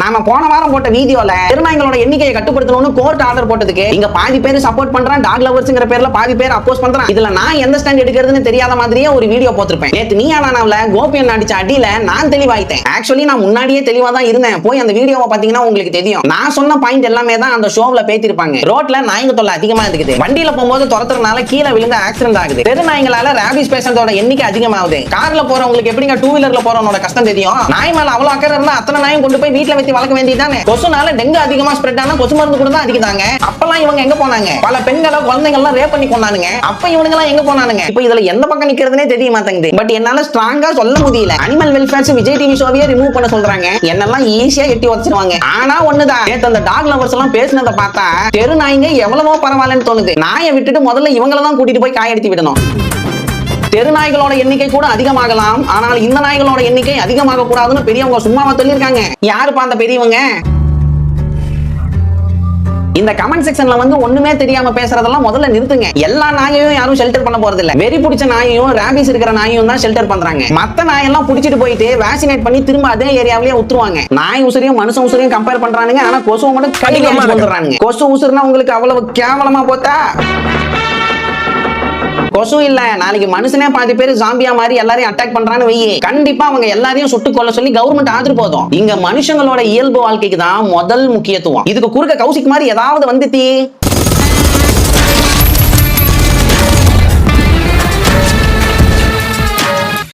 நாம போன வாரம் போட்ட வீடியோல தெருநாய்களோட எண்ணிக்கையை கட்டுப்படுத்தணும்னு கோர்ட் ஆர்டர் போட்டதுக்கு இங்க பாதி பேர் சப்போர்ட் பண்றான், டாக் லவர்ஸ்ங்கிற பேர்ல பாதி பேர் அப்போஸ் பண்றான். இதுல நான் எந்த ஸ்டாண்ட் எடுக்கிறதுன்னு தெரியாத மாதிரியே ஒரு வீடியோ போட்டிருப்பேன். நேத்து நீ ஆனானவல கோபியன் அடிச்ச அடியில நான் தெளிவாயிட்டேன். ஆக்சுவலி நான் முன்னாடியே தெளிவா தான் இருந்தேன். போய் அந்த வீடியோவை பாத்தீங்கன்னா உங்களுக்கு தெரியும். நான் சொன்ன பாயிண்ட் எல்லாமே தான் அந்த ஷோவ்ல பேத்திருப்பாங்க. ரோட்ல நாய்ங்க தொல்லை அதிகமா இருக்குது. வண்டியில போகும்போது துரத்துறதுனால கீழே விழுந்து ஆக்சிடென்ட் ஆகுது. தெரு நாய்களால ராபிஸ் பேஷண்டோட எண்ணிக்கை அதிகமாகுது. கார்ல போறவங்களுக்கு எப்படிங்க டூ வீலர்ல போறவனோட கஷ்டம் தெரியும். நாய் மேல அவ்வளவு அக்கறை இருந்தா அத்தனை நாயும் கொண்டு போய் வீட்டுல வச்சு வளர்க்க வேண்டியதானே. கொசுனால டெங்கு அதிகமா ஸ்ப்ரெட் ஆனா கொசு மருந்து கூட தான் அடிக்குதாங்க. அப்பெல்லாம் இவங்க எங்க போனாங்க? பல பெண்களை குழந்தைகள் எல்லாம் ரேப் பண்ணி கொண்டானுங்க. அப்ப இவனுங்க எல்லாம் எங்க போனானுங்க? இப்போ இதுல எந்த பக்கம் நிக்கிறதுனே தெரிய மாட்டேங்குது. பட் என்னால ஸ்ட்ராங்கா சொல்ல முடியல. அனிமல் வெல்ஃபேர்ஸ் விஜய் டிவி ஷோவையே ரிமூவ் பண்ண சொல்றாங்க. என்னெல்லாம் ஈஸியா எட்டி வச்சிருவாங்க. ஆனா ஒண்ணுதான், நேத்து அந்த டாக் லவர்ஸ் எல்லாம் பேசினதை பார்த்தா தெரு நாய்ங்க எவ்வளவோ பரவாயில்லன்னு தோணுது. நாயை விட்டுட்டு முதல்ல இவங்கள தான் கூட்டிட்டு போய் காயெடுத்து விடணும். தெரு நாய்களோட எண்ணிக்கை கூட அதிகமாகலாம், ஆனால் இந்த நாய்களோட எண்ணிக்கை அதிகமாக கூடாதுன்னு பெரியவங்க சும்மாவா சொல்லியிருக்காங்க. யாருப்பா அந்த பெரியவங்க? இந்த கமெண்ட் செக்ஷன்ல வந்து ஒண்ணுமே தெரியாம பேசுறதெல்லாம் முதல்ல நிறுத்துங்க. எல்லா நாயையும் யாரும் ஷெல்டர் பண்ண போறது இல்ல. வெறி பிடிச்ச நாயையும் ராபிஸ் இருக்கிற நாயையும் தான் ஷெல்டர் பண்றாங்க. மத்த நாயெல்லாம் புடிச்சிட்டு போயிட்டு வேக்சினேட் பண்ணி திரும்ப அதே ஏரியாவிலேயே உத்துருவாங்க. நாய் உசுரையும் மனுஷன் உசுரையும் கம்பேர் பண்றானுங்க. ஆனா கொசுவை மட்டும் கையில வந்துடுறாங்க. கொசு உசுர்னா உங்களுக்கு அவ்வளவு கேவலமா போத்தா? கொசு இல்ல, நாளைக்கு மனுஷனே பாதி பேர் ஜாம்பியா மாதிரி எல்லாரையும் அட்டாக் பண்றான்னு வையே, கண்டிப்பா அவங்க எல்லாரையும் சுட்டுக் கொள்ள சொல்லி கவர்மெண்ட் ஆர்டர் போதும். இங்க மனுஷங்களோட இயல்பு வாழ்க்கைக்கு தான் முதல் முக்கியத்துவம். இதுக்கு குறுக்க கௌசிக் மாதிரி ஏதாவது வந்துட்டி